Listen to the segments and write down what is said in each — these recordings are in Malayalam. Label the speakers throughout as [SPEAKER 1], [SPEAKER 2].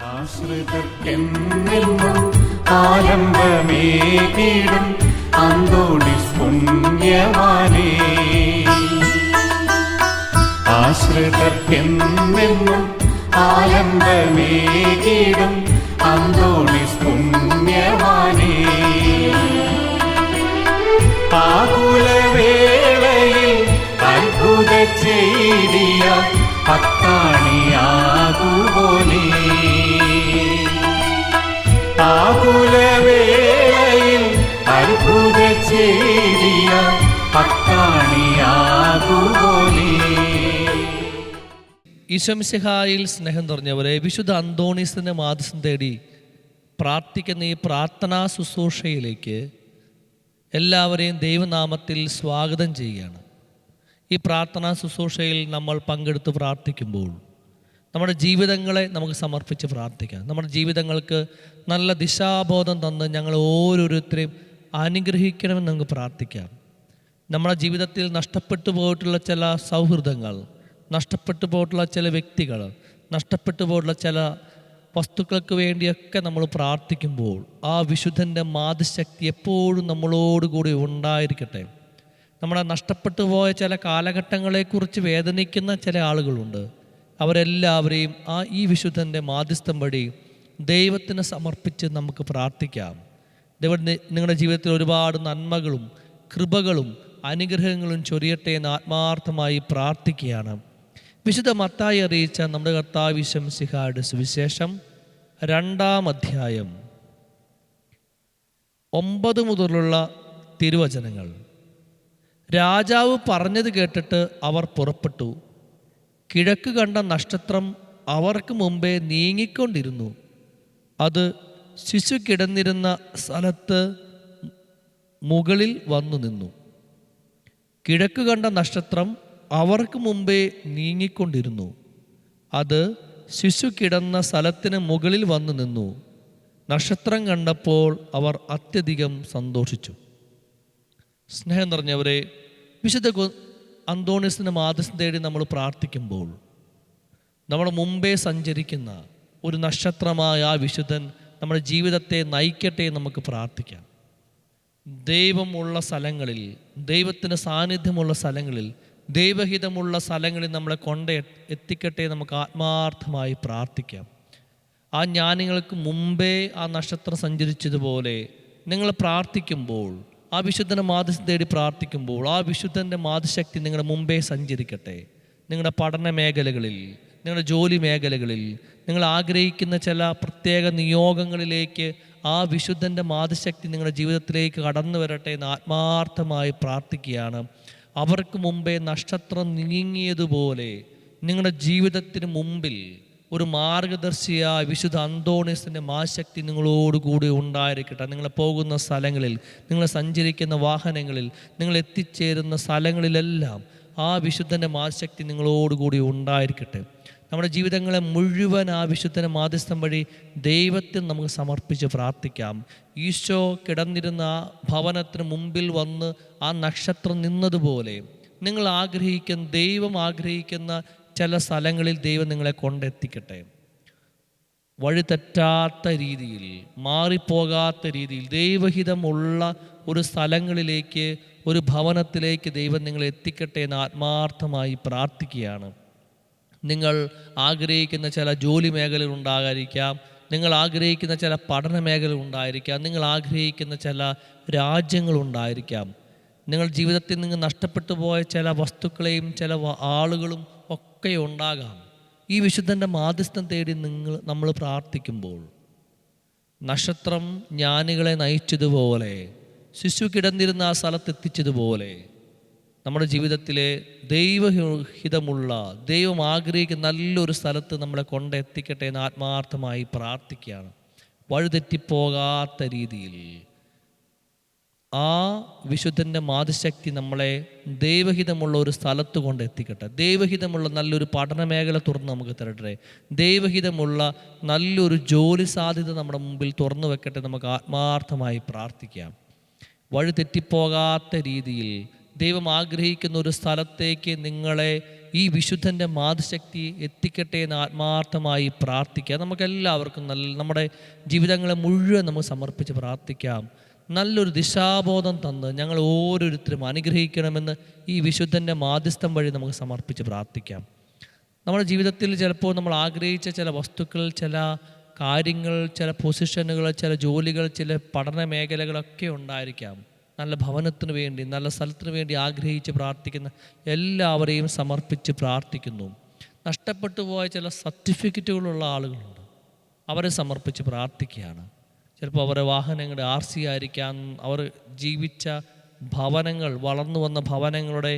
[SPEAKER 1] ആശ്രിതർക്കെന്നെന്നും ആലംബമേകിടും അന്തോണീസ് പുണ്യവാനേ. ആശ്രിതർക്കെന്നെന്നും ആലംബമേകിടും അന്തോണീസ് പുണ്യവാനേ. ആകുലവേളയിൽ അത്ഭുത ചെയ്തിയ പത്താണിയാകുപോലെ. ആകുലവേളയിൽ അത്ഭുത ചെയ്തിയ പത്താണിയാകുപോലെ.
[SPEAKER 2] ഈശോമിശിഹായിൽ സ്നേഹം നിറഞ്ഞവരെ, വിശുദ്ധ അന്തോണീസിന്റെ മാധ്യസ്ഥം തേടി പ്രാർത്ഥിക്കുന്ന ഈ പ്രാർത്ഥനാ ശുശ്രൂഷയിലേക്ക് എല്ലാവരെയും ദൈവനാമത്തിൽ സ്വാഗതം ചെയ്യുകയാണ്. ഈ പ്രാർത്ഥനാ ശുശ്രൂഷയിൽ നമ്മൾ പങ്കെടുത്ത് പ്രാർത്ഥിക്കുമ്പോൾ നമ്മുടെ ജീവിതങ്ങളെ നമുക്ക് സമർപ്പിച്ച് പ്രാർത്ഥിക്കാം. നമ്മുടെ ജീവിതങ്ങൾക്ക് നല്ല ദിശാബോധം തന്ന് ഞങ്ങൾ ഓരോരുത്തരെയും അനുഗ്രഹിക്കണമെന്ന് നമുക്ക് പ്രാർത്ഥിക്കാം. നമ്മുടെ ജീവിതത്തിൽ നഷ്ടപ്പെട്ടു പോയിട്ടുള്ള ചില സൗഹൃദങ്ങൾ, നഷ്ടപ്പെട്ടു പോയിട്ടുള്ള ചില വ്യക്തികൾ, നഷ്ടപ്പെട്ടു പോയിട്ടുള്ള ചില വസ്തുക്കൾക്ക് വേണ്ടിയൊക്കെ നമ്മൾ പ്രാർത്ഥിക്കുമ്പോൾ ആ വിശുദ്ധൻ്റെ മാതൃശക്തി എപ്പോഴും നമ്മളോടുകൂടി ഉണ്ടായിരിക്കട്ടെ. നമ്മുടെ നഷ്ടപ്പെട്ടു പോയ ചില കാലഘട്ടങ്ങളെക്കുറിച്ച് വേദനിക്കുന്ന ചില ആളുകളുണ്ട്. അവരെല്ലാവരെയും ഈ വിശുദ്ധൻ്റെ മാധ്യസ്ഥം വഴി ദൈവത്തിന് സമർപ്പിച്ച് നമുക്ക് പ്രാർത്ഥിക്കാം. ദൈവം നിങ്ങളുടെ ജീവിതത്തിൽ ഒരുപാട് നന്മകളും കൃപകളും അനുഗ്രഹങ്ങളും ചൊരിയട്ടെ എന്ന് ആത്മാർത്ഥമായി പ്രാർത്ഥിക്കുകയാണ്. വിശുദ്ധ മത്തായി അറിയിച്ച നമ്മുടെ കർത്താവ് ഈശോ മിശിഹായുടെ സുവിശേഷം 2-ാം അധ്യായം 9 മുതലുള്ള തിരുവചനങ്ങൾ. രാജാവ് പറഞ്ഞത് കേട്ടിട്ട് അവർ പുറപ്പെട്ടു. കിഴക്ക് കണ്ട നക്ഷത്രം അവർക്ക് മുമ്പേ നീങ്ങിക്കൊണ്ടിരുന്നു. അത് ശിശു കിടന്നിരുന്ന സ്ഥലത്ത് മുകളിൽ വന്നു നിന്നു. കിഴക്ക് കണ്ട നക്ഷത്രം അവർക്ക് മുമ്പേ നീങ്ങിക്കൊണ്ടിരുന്നു. അത് ശിശു കിടന്ന സ്ഥലത്തിന് മുകളിൽ വന്നു നിന്നു. നക്ഷത്രം കണ്ടപ്പോൾ അവർ അത്യധികം സന്തോഷിച്ചു. സ്നേഹം നിറഞ്ഞവരെ, വിശുദ്ധ അന്തോണീസിൻ്റെ മാധ്യസ്ഥം തേടി നമ്മൾ പ്രാർത്ഥിക്കുമ്പോൾ നമ്മുടെ മുമ്പേ സഞ്ചരിക്കുന്ന ഒരു നക്ഷത്രമായ ആ വിശുദ്ധൻ നമ്മുടെ ജീവിതത്തെ നയിക്കട്ടെ നമുക്ക് പ്രാർത്ഥിക്കാം. ദൈവമുള്ള സ്ഥലങ്ങളിൽ, ദൈവത്തിൻ്റെ സാന്നിധ്യമുള്ള സ്ഥലങ്ങളിൽ, ദൈവഹിതമുള്ള സ്ഥലങ്ങളിൽ നമ്മളെ എത്തിക്കട്ടെ നമുക്ക് ആത്മാർത്ഥമായി പ്രാർത്ഥിക്കാം. ആ ജ്ഞാനികൾക്ക് മുമ്പേ ആ നക്ഷത്രം സഞ്ചരിച്ചതുപോലെ നിങ്ങൾ പ്രാർത്ഥിക്കുമ്പോൾ, ആ വിശുദ്ധൻ്റെ മാധ്യസ്ഥം തേടി പ്രാർത്ഥിക്കുമ്പോൾ ആ വിശുദ്ധൻ്റെ മാതൃശക്തി നിങ്ങളുടെ മുമ്പേ സഞ്ചരിക്കട്ടെ. നിങ്ങളുടെ പഠന മേഖലകളിൽ, നിങ്ങളുടെ ജോലി മേഖലകളിൽ, നിങ്ങൾ ആഗ്രഹിക്കുന്ന ചില പ്രത്യേക നിയോഗങ്ങളിലേക്ക് ആ വിശുദ്ധൻ്റെ മാതൃശക്തി നിങ്ങളുടെ ജീവിതത്തിലേക്ക് കടന്നു വരട്ടെ എന്ന് ആത്മാർത്ഥമായി പ്രാർത്ഥിക്കുകയാണ്. അവർക്ക് മുമ്പേ നക്ഷത്രം നീങ്ങിയതുപോലെ നിങ്ങളുടെ ജീവിതത്തിന് മുമ്പിൽ ഒരു മാർഗദർശിയായ വിശുദ്ധ അന്തോണീസിൻ്റെ മാശക്തി നിങ്ങളോടുകൂടി ഉണ്ടായിരിക്കട്ടെ. നിങ്ങൾ പോകുന്ന സ്ഥലങ്ങളിൽ, നിങ്ങൾ സഞ്ചരിക്കുന്ന വാഹനങ്ങളിൽ, നിങ്ങൾ എത്തിച്ചേരുന്ന സ്ഥലങ്ങളിലെല്ലാം ആ വിശുദ്ധൻ്റെ മാശക്തി നിങ്ങളോടുകൂടി ഉണ്ടായിരിക്കട്ടെ. നമ്മുടെ ജീവിതങ്ങളെ മുഴുവൻ ആ വിശുദ്ധൻ്റെ മാധ്യസ്ഥം വഴി ദൈവത്തിന് നമുക്ക് സമർപ്പിച്ച് പ്രാർത്ഥിക്കാം. ഈശോ കിടന്നിരുന്ന ആ ഭവനത്തിന് മുമ്പിൽ വന്ന് ആ നക്ഷത്രം നിന്നതുപോലെ നിങ്ങൾ ആഗ്രഹിക്കുന്ന, ദൈവം ആഗ്രഹിക്കുന്ന ചില സ്ഥലങ്ങളിൽ ദൈവം നിങ്ങളെ കൊണ്ടെത്തിക്കട്ടെ. വഴിതെറ്റാത്ത രീതിയിൽ, മാറിപ്പോകാത്ത രീതിയിൽ ദൈവഹിതമുള്ള ഒരു സ്ഥലങ്ങളിലേക്ക്, ഒരു ഭവനത്തിലേക്ക് ദൈവം നിങ്ങളെ എത്തിക്കട്ടെ എന്ന് ആത്മാർത്ഥമായി പ്രാർത്ഥിക്കുകയാണ്. നിങ്ങൾ ആഗ്രഹിക്കുന്ന ചില ജോലി മേഖലകൾ ഉണ്ടായിരിക്കാം, നിങ്ങൾ ആഗ്രഹിക്കുന്ന ചില പഠന മേഖലകൾ ഉണ്ടായിരിക്കാം, നിങ്ങൾ ആഗ്രഹിക്കുന്ന ചില രാജ്യങ്ങളുണ്ടായിരിക്കാം. നിങ്ങൾ ജീവിതത്തിൽ നിങ്ങൾ നഷ്ടപ്പെട്ടു പോയ ചില വസ്തുക്കളെയും ചില ആളുകളും ഒക്കെ ഉണ്ടാകാം. ഈ വിശുദ്ധൻ്റെ മാധ്യസ്ഥം തേടി നമ്മൾ പ്രാർത്ഥിക്കുമ്പോൾ നക്ഷത്രം ജ്ഞാനികളെ നയിച്ചതുപോലെ, ശിശു കിടന്നിരുന്ന ആ സ്ഥലത്തെത്തിച്ചതുപോലെ നമ്മുടെ ജീവിതത്തിലെ ദൈവഹിതമുള്ള, ദൈവം ആഗ്രഹിക്കുന്ന നല്ലൊരു സ്ഥലത്ത് നമ്മളെ കൊണ്ടെത്തിക്കട്ടെ എന്ന് ആത്മാർത്ഥമായി പ്രാർത്ഥിക്കുകയാണ്. വഴിതെറ്റിപ്പോകാത്ത രീതിയിൽ ആ വിശുദ്ധൻ്റെ മാതൃശക്തി നമ്മളെ ദൈവഹിതമുള്ള ഒരു സ്ഥലത്ത് കൊണ്ടെത്തിക്കട്ടെ. ദൈവഹിതമുള്ള നല്ലൊരു പഠന മേഖല തുറന്ന് നമുക്ക് തരട്ടെ. ദൈവഹിതമുള്ള നല്ലൊരു ജോലി സാധ്യത നമ്മുടെ മുമ്പിൽ തുറന്നു വെക്കട്ടെ. നമുക്ക് ആത്മാർത്ഥമായി പ്രാർത്ഥിക്കാം. വഴിതെറ്റിപ്പോകാത്ത രീതിയിൽ ദൈവം ആഗ്രഹിക്കുന്ന ഒരു സ്ഥലത്തേക്ക് നിങ്ങളെ ഈ വിശുദ്ധൻ്റെ മാതൃശക്തി എത്തിക്കട്ടെ എന്ന് ആത്മാർത്ഥമായി പ്രാർത്ഥിക്കുക. നമുക്കെല്ലാവർക്കും നമ്മുടെ ജീവിതങ്ങളെ മുഴുവൻ നമുക്ക് സമർപ്പിച്ച് പ്രാർത്ഥിക്കാം. നല്ലൊരു ദിശാബോധം തന്ന് ഞങ്ങൾ ഓരോരുത്തരും അനുഗ്രഹിക്കണമെന്ന് ഈ വിശുദ്ധൻ്റെ മാധ്യസ്ഥം വഴി നമുക്ക് സമർപ്പിച്ച് പ്രാർത്ഥിക്കാം. നമ്മുടെ ജീവിതത്തിൽ ചിലപ്പോൾ നമ്മൾ ആഗ്രഹിച്ച ചില വസ്തുക്കൾ, ചില കാര്യങ്ങൾ, ചില പൊസിഷനുകൾ, ചില ജോലികൾ, ചില പഠന മേഖലകളൊക്കെ ഉണ്ടായിരിക്കാം. നല്ല ഭവനത്തിന് വേണ്ടി, നല്ല സ്ഥലത്തിന് വേണ്ടി ആഗ്രഹിച്ച് പ്രാർത്ഥിക്കുന്ന എല്ലാവരെയും സമർപ്പിച്ച് പ്രാർത്ഥിക്കുന്നു. നഷ്ടപ്പെട്ടു പോയ ചില സർട്ടിഫിക്കറ്റുകളുള്ള ആളുകളുണ്ട്, അവരെ സമർപ്പിച്ച് പ്രാർത്ഥിക്കുകയാണ്. ചിലപ്പോൾ അവരുടെ വാഹനങ്ങളുടെ RC ആയിരിക്കാം, അവർ ജീവിച്ച ഭവനങ്ങൾ, വളർന്നു വന്ന ഭവനങ്ങളുടെ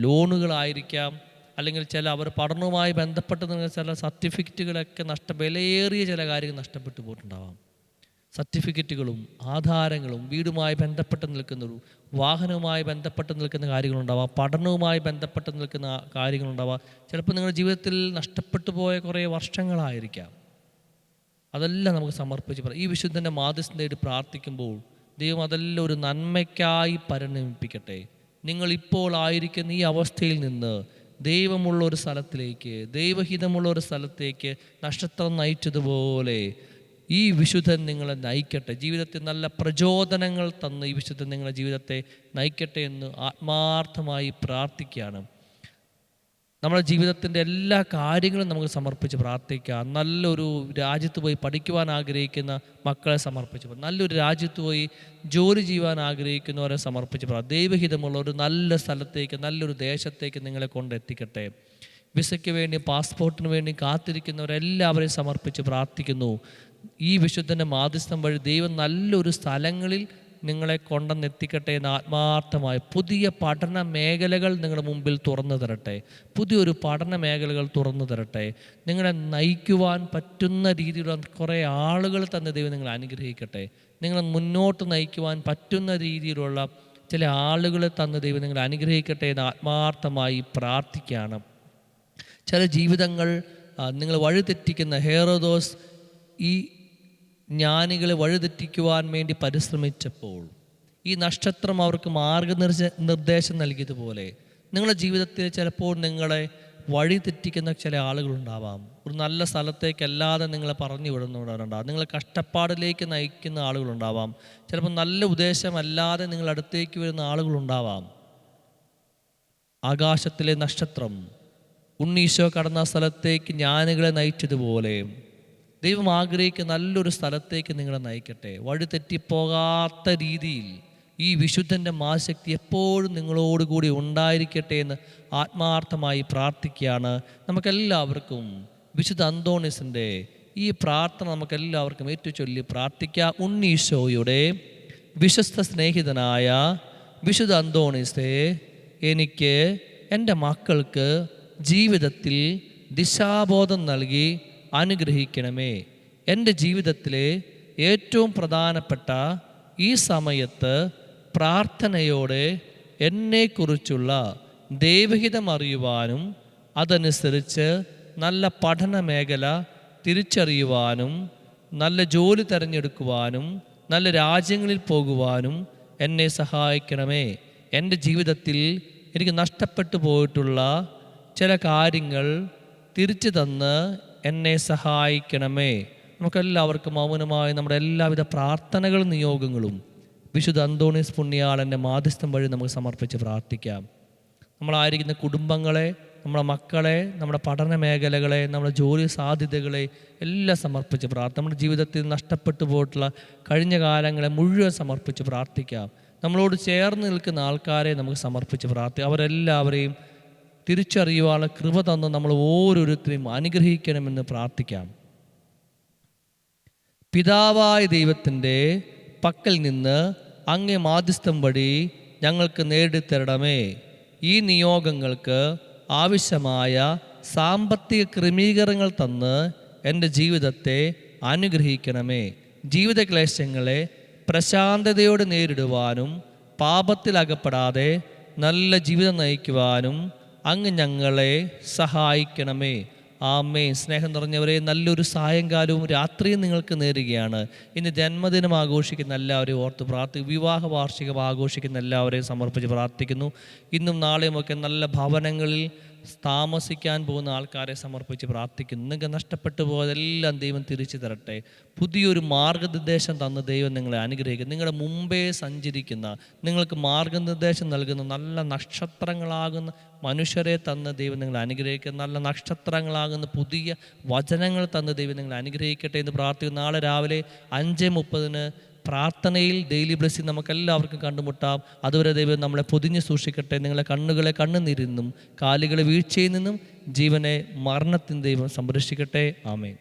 [SPEAKER 2] ലോണുകളായിരിക്കാം, അല്ലെങ്കിൽ ചില അവർ പഠനവുമായി ബന്ധപ്പെട്ട് ചില സർട്ടിഫിക്കറ്റുകളൊക്കെ വിലയേറിയ ചില കാര്യങ്ങൾ നഷ്ടപ്പെട്ടു പോയിട്ടുണ്ടാവാം. സർട്ടിഫിക്കറ്റുകളും ആധാരങ്ങളും വീടുമായി ബന്ധപ്പെട്ട് നിൽക്കുന്നൊരു വാഹനവുമായി ബന്ധപ്പെട്ട് നിൽക്കുന്ന കാര്യങ്ങളുണ്ടാവാം, പഠനവുമായി ബന്ധപ്പെട്ട് നിൽക്കുന്ന കാര്യങ്ങളുണ്ടാവാം. ചിലപ്പോൾ നിങ്ങളുടെ ജീവിതത്തിൽ നഷ്ടപ്പെട്ടു പോയ കുറേ വർഷങ്ങളായിരിക്കാം. അതെല്ലാം നമുക്ക് സമർപ്പിച്ച് ഈ വിശുദ്ധൻ്റെ മാധ്യസ്ഥം തേടി പ്രാർത്ഥിക്കുമ്പോൾ ദൈവം അതെല്ലാം ഒരു നന്മയ്ക്കായി പരിണമിപ്പിക്കട്ടെ. നിങ്ങളിപ്പോൾ ആയിരിക്കുന്ന ഈ അവസ്ഥയിൽ നിന്ന് ദൈവമുള്ള ഒരു സ്ഥലത്തിലേക്ക്, ദൈവഹിതമുള്ള ഒരു സ്ഥലത്തേക്ക് നക്ഷത്രം നയിച്ചതുപോലെ ഈ വിശുദ്ധൻ നിങ്ങളെ നയിക്കട്ടെ. ജീവിതത്തിൽ നല്ല പ്രചോദനങ്ങൾ തന്ന് ഈ വിശുദ്ധൻ നിങ്ങളുടെ ജീവിതത്തെ നയിക്കട്ടെ എന്ന് ആത്മാർത്ഥമായി പ്രാർത്ഥിക്കുകയാണ്. നമ്മുടെ ജീവിതത്തിൻ്റെ എല്ലാ കാര്യങ്ങളും നമുക്ക് സമർപ്പിച്ച് പ്രാർത്ഥിക്കാം. നല്ലൊരു രാജ്യത്ത് പോയി പഠിക്കുവാൻ ആഗ്രഹിക്കുന്ന മക്കളെ സമർപ്പിച്ച്, നല്ലൊരു രാജ്യത്ത് പോയി ജോലി ചെയ്യുവാൻ ആഗ്രഹിക്കുന്നവരെ സമർപ്പിച്ച് ദൈവഹിതമുള്ള ഒരു നല്ല സ്ഥലത്തേക്ക്, നല്ലൊരു ദേശത്തേക്ക് നിങ്ങളെ കൊണ്ടെത്തിക്കട്ടെ. വിസയ്ക്ക് വേണ്ടി, പാസ്പോർട്ടിന് വേണ്ടി കാത്തിരിക്കുന്നവരെല്ലാവരെയും സമർപ്പിച്ച് പ്രാർത്ഥിക്കുന്നു. ഈ വിശുദ്ധൻ്റെ മാധ്യസ്ഥം വഴി ദൈവം നല്ലൊരു സ്ഥലങ്ങളിൽ നിങ്ങളെ കൊണ്ടെന്നെത്തിക്കട്ടെ എന്ന് ആത്മാർത്ഥമായി. പുതിയ പഠന മേഖലകൾ നിങ്ങളുടെ മുമ്പിൽ തുറന്നു തരട്ടെ. പുതിയൊരു പഠന മേഖലകൾ തുറന്നു തരട്ടെ. നിങ്ങളെ നയിക്കുവാൻ പറ്റുന്ന രീതിയിലുള്ള കുറേ ആളുകൾ തന്നെ ദൈവം നിങ്ങളെ അനുഗ്രഹിക്കട്ടെ. നിങ്ങളെ മുന്നോട്ട് നയിക്കുവാൻ പറ്റുന്ന രീതിയിലുള്ള ചില ആളുകളെ തന്നെ ദൈവം നിങ്ങളെ അനുഗ്രഹിക്കട്ടെ എന്ന് ആത്മാർത്ഥമായി പ്രാർത്ഥിക്കുകയാണ്. ചില ജീവിതങ്ങൾ നിങ്ങൾ വഴിതെറ്റിക്കുന്ന ഹെറോദോസ് ഈ ജ്ഞാനികളെ വഴിതെറ്റിക്കുവാൻ വേണ്ടി പരിശ്രമിച്ചപ്പോൾ ഈ നക്ഷത്രം അവർക്ക് നിർദ്ദേശം നൽകിയതുപോലെ നിങ്ങളുടെ ജീവിതത്തിൽ ചിലപ്പോൾ നിങ്ങളെ വഴിതെറ്റിക്കുന്ന ചില ആളുകളുണ്ടാവാം. ഒരു നല്ല സ്ഥലത്തേക്കല്ലാതെ നിങ്ങളെ പറഞ്ഞു വിടുന്നവരുണ്ടാവാം. നിങ്ങളെ കഷ്ടപ്പാടിലേക്ക് നയിക്കുന്ന ആളുകളുണ്ടാവാം. ചിലപ്പോൾ നല്ല ഉദ്ദേശമല്ലാതെ നിങ്ങൾ അടുത്തേക്ക് വരുന്ന ആളുകളുണ്ടാവാം. ആകാശത്തിലെ നക്ഷത്രം ഉണ്ണീശോ കടന്ന സ്ഥലത്തേക്ക് ജ്ഞാനികളെ നയിച്ചതുപോലെ ദൈവം ആഗ്രഹിക്കുന്ന നല്ലൊരു സ്ഥലത്തേക്ക് നിങ്ങളെ നയിക്കട്ടെ. വഴിതെറ്റിപ്പോകാത്ത രീതിയിൽ ഈ വിശുദ്ധൻ്റെ മാശക്തി എപ്പോഴും നിങ്ങളോടുകൂടി ഉണ്ടായിരിക്കട്ടെ എന്ന് ആത്മാർത്ഥമായി പ്രാർത്ഥിക്കുകയാണ്. നമുക്കെല്ലാവർക്കും വിശുദ്ധ അന്തോണീസിൻ്റെ ഈ പ്രാർത്ഥന നമുക്കെല്ലാവർക്കും ഏറ്റുചൊല്ലി പ്രാർത്ഥിക്കാം. ഉണ്ണീശോയുടെ വിശ്വസ്ത സ്നേഹിതനായ വിശുദ്ധ അന്തോണീസേ, എനിക്ക് എൻ്റെ മക്കൾക്ക് ജീവിതത്തിൽ ദിശാബോധം നൽകി അനുഗ്രഹിക്കണമേ. എൻ്റെ ജീവിതത്തിലെ ഏറ്റവും പ്രധാനപ്പെട്ട ഈ സമയത്ത് പ്രാർത്ഥനയോടെ എന്നെക്കുറിച്ചുള്ള ദൈവഹിതം അറിയുവാനും അതനുസരിച്ച് നല്ല പഠന മേഖല തിരിച്ചറിയുവാനും നല്ല ജോലി തിരഞ്ഞെടുക്കുവാനും നല്ല രാജ്യങ്ങളിൽ പോകുവാനും എന്നെ സഹായിക്കണമേ. എൻ്റെ ജീവിതത്തിൽ എനിക്ക് നഷ്ടപ്പെട്ടു പോയിട്ടുള്ള ചില കാര്യങ്ങൾ തിരിച്ചു തന്ന് എന്നെ സഹായിക്കണമേ. നമുക്കെല്ലാവർക്കും മൗനമായി നമ്മുടെ എല്ലാവിധ പ്രാർത്ഥനകളും നിയോഗങ്ങളും വിശുദ്ധ അന്തോണീസ് പുണ്യാളൻ്റെ മാധ്യസ്ഥം വഴി നമുക്ക് സമർപ്പിച്ച് പ്രാർത്ഥിക്കാം. നമ്മളായിരിക്കുന്ന കുടുംബങ്ങളെ, നമ്മുടെ മക്കളെ, നമ്മുടെ പഠന മേഖലകളെ, നമ്മുടെ ജോലി സാധ്യതകളെ എല്ലാം സമർപ്പിച്ച് നമ്മുടെ ജീവിതത്തിൽ നഷ്ടപ്പെട്ടു പോയിട്ടുള്ള കഴിഞ്ഞ കാലങ്ങളെ മുഴുവൻ സമർപ്പിച്ച് പ്രാർത്ഥിക്കാം. നമ്മളോട് ചേർന്ന് നിൽക്കുന്ന ആൾക്കാരെ നമുക്ക് സമർപ്പിച്ച് പ്രാർത്ഥിക്കാം. അവരെല്ലാവരെയും തിരിച്ചറിയുവാനുള്ള കൃപ തന്ന് നമ്മൾ ഓരോരുത്തരെയും അനുഗ്രഹിക്കണമെന്ന് പ്രാർത്ഥിക്കാം. പിതാവായ ദൈവത്തിൻ്റെ പക്കൽ നിന്ന് അങ്ങേ മാധ്യസ്ഥം വഴി ഞങ്ങൾക്ക് നേടിത്തരണമേ. ഈ നിയോഗങ്ങൾക്ക് ആവശ്യമായ സാമ്പത്തിക ക്രമീകരണങ്ങൾ തന്ന് എൻ്റെ ജീവിതത്തെ അനുഗ്രഹിക്കണമേ. ജീവിത ക്ലേശങ്ങളെ പ്രശാന്തതയോടെ നേരിടുവാനും പാപത്തിലകപ്പെടാതെ നല്ല ജീവിതം നയിക്കുവാനും അങ്ങ് ഞങ്ങളെ സഹായിക്കണമേ. ആമേൻ. സ്നേഹം നിറഞ്ഞവരെ, നല്ലൊരു സായങ്കാലവും രാത്രിയും നിങ്ങൾക്ക് നേരുകയാണ്. ഇന്ന് ജന്മദിനം ആഘോഷിക്കുന്ന എല്ലാവരെയും ഓർത്ത് പ്രാർത്ഥിക്കും. വിവാഹ വാർഷികം ആഘോഷിക്കുന്ന എല്ലാവരെയും സമർപ്പിച്ച് പ്രാർത്ഥിക്കുന്നു. ഇന്നും നാളെയുമൊക്കെ നല്ല ഭവനങ്ങളിൽ താമസിക്കാൻ പോകുന്ന ആൾക്കാരെ സമർപ്പിച്ച് പ്രാർത്ഥിക്കുന്നു. നിങ്ങൾക്ക് നഷ്ടപ്പെട്ടു പോയതെല്ലാം ദൈവം തിരിച്ചു തരട്ടെ. പുതിയൊരു മാർഗനിർദ്ദേശം തന്ന് ദൈവം നിങ്ങളെ അനുഗ്രഹിക്കും. നിങ്ങളുടെ മുമ്പേ സഞ്ചരിക്കുന്ന, നിങ്ങൾക്ക് മാർഗനിർദ്ദേശം നൽകുന്ന നല്ല നക്ഷത്രങ്ങളാകുന്ന മനുഷ്യരെ തന്ന് ദൈവം നിങ്ങളെ അനുഗ്രഹിക്കുക. നല്ല നക്ഷത്രങ്ങളാകുന്ന പുതിയ വചനങ്ങൾ തന്ന് ദൈവം നിങ്ങളെ അനുഗ്രഹിക്കട്ടെ എന്ന് പ്രാർത്ഥിക്കുന്നു. നാളെ രാവിലെ 5:30 പ്രാർത്ഥനയിൽ ഡെയിലി ബ്ലെസ്സിങ് നമുക്കെല്ലാവർക്കും കണ്ടുമുട്ടാം. അതുവരെ ദൈവം നമ്മളെ പൊതിഞ്ഞ് സൂക്ഷിക്കട്ടെ. നിങ്ങളെ കണ്ണുകളെ കണ്ണുനീരിൽ നിന്നും കാലുകളെ വീഴ്ചയിൽ നിന്നും ജീവനെ മരണത്തിന് ദൈവം സംരക്ഷിക്കട്ടെ. ആമേൻ.